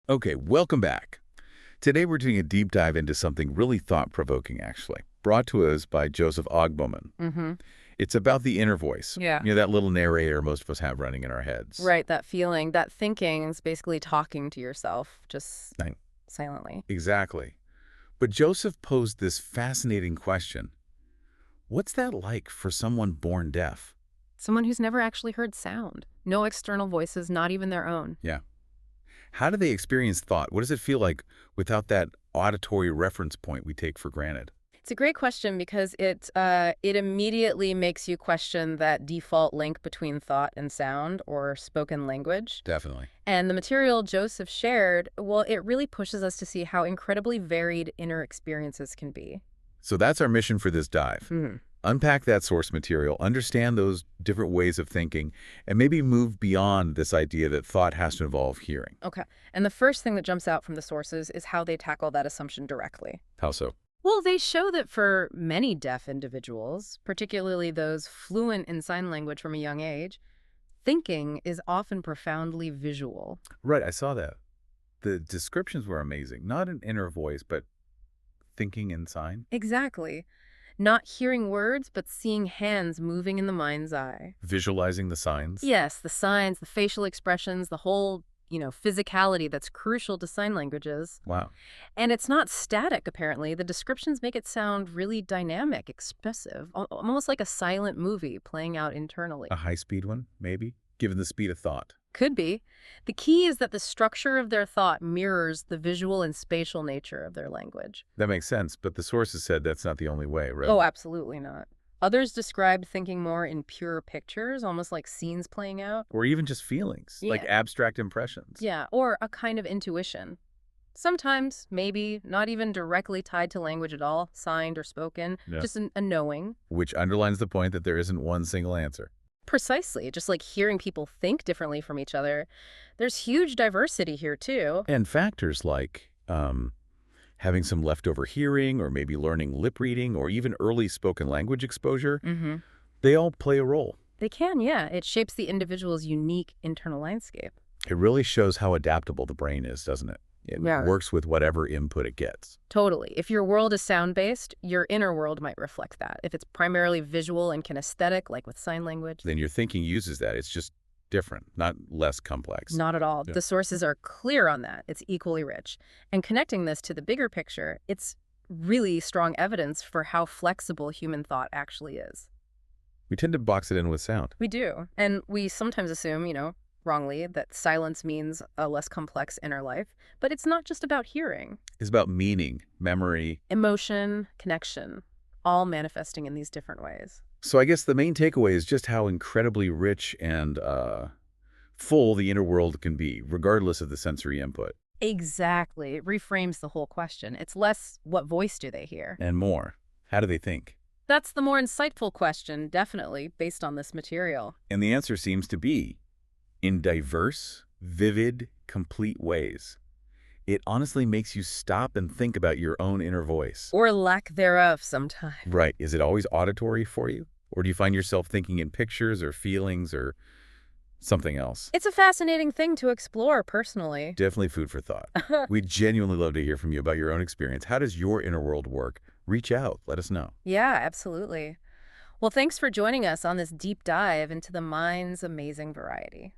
Okay, welcome back. Today we're doing a deep dive into something really thought-provoking, actually, brought to us by Joseph Ogboman. Mm-hmm. It's about the inner voice, Yeah. that little narrator most of us have running in our heads. Right, that feeling, that thinking is basically talking to yourself, just Right. silently. Exactly. But Joseph posed this fascinating question. What's that like for someone born deaf? Someone who's never actually heard sound. No external voices, not even their own. Yeah. How do they experience thought? What does it feel like without that auditory reference point we take for granted? It's a great question because it immediately makes you question that default link between thought and sound or spoken language. Definitely. And the material Joseph shared, well, it really pushes us to see how incredibly varied inner experiences can be. So that's our mission for this dive. Hmm. Unpack that source material, understand those different ways of thinking, and maybe move beyond this idea that thought has to involve hearing. Okay. And the first thing that jumps out from the sources is how they tackle that assumption directly. How so? Well, they show that for many deaf individuals, particularly those fluent in sign language from a young age, thinking is often profoundly visual. Right, I saw that. The descriptions were amazing. Not an inner voice, but thinking in sign, Exactly. Not hearing words, but seeing hands moving in the mind's eye. visualizing the signs. Yes, the signs, the facial expressions, the whole, physicality that's crucial to sign languages. Wow. And it's not static, apparently. The descriptions make it sound really dynamic, expressive, almost like a silent movie playing out internally. A high-speed one, maybe, given the speed of thought. Could be. The key is that the structure of their thought mirrors the visual and spatial nature of their language. That makes sense, but the sources said that's not the only way, right? Oh, absolutely not. Others described thinking more in pure pictures, almost like scenes playing out. Or even just feelings, like Yeah. abstract impressions. Yeah, or a kind of intuition. Sometimes, maybe, not even directly tied to language at all, signed or spoken, Yeah. just a knowing. Which underlines the point that there isn't one single answer. Precisely, just like hearing people think differently from each other. There's huge diversity here, too. And factors like having some leftover hearing or maybe learning lip reading or even early spoken language exposure, Mm-hmm. they all play a role. They can, yeah. It shapes the individual's unique internal landscape. It really shows how adaptable the brain is, doesn't it? It Yeah. works with whatever input it gets. Totally. If your world is sound-based, your inner world might reflect that. If it's primarily visual and kinesthetic, like with sign language, Then your thinking uses that. It's just different, not less complex. not at all. Yeah. The sources are clear on that. It's equally rich. And connecting this to the bigger picture, it's really strong evidence for how flexible human thought actually is. We tend to box it in with sound. We do. And we sometimes assume, wrongly, that silence means a less complex inner life. But it's not just about hearing. It's about meaning, memory. Emotion, connection, all manifesting in these different ways. So I guess the main takeaway is just how incredibly rich and full the inner world can be, regardless of the sensory input. Exactly. It reframes the whole question. It's less what voice do they hear? And more. How do they think? That's the more insightful question, definitely, based on this material. And the answer seems to be in diverse, vivid, complete ways. It honestly makes you stop and think about your own inner voice. Or lack thereof sometimes. Right. Is it always auditory for you? Or do you find yourself thinking in pictures or feelings or something else? It's a fascinating thing to explore personally. Definitely food for thought. We'd genuinely love to hear from you about your own experience. How does your inner world work? Reach out. Let us know. Yeah, absolutely. Well, thanks for joining us on this deep dive into the mind's amazing variety.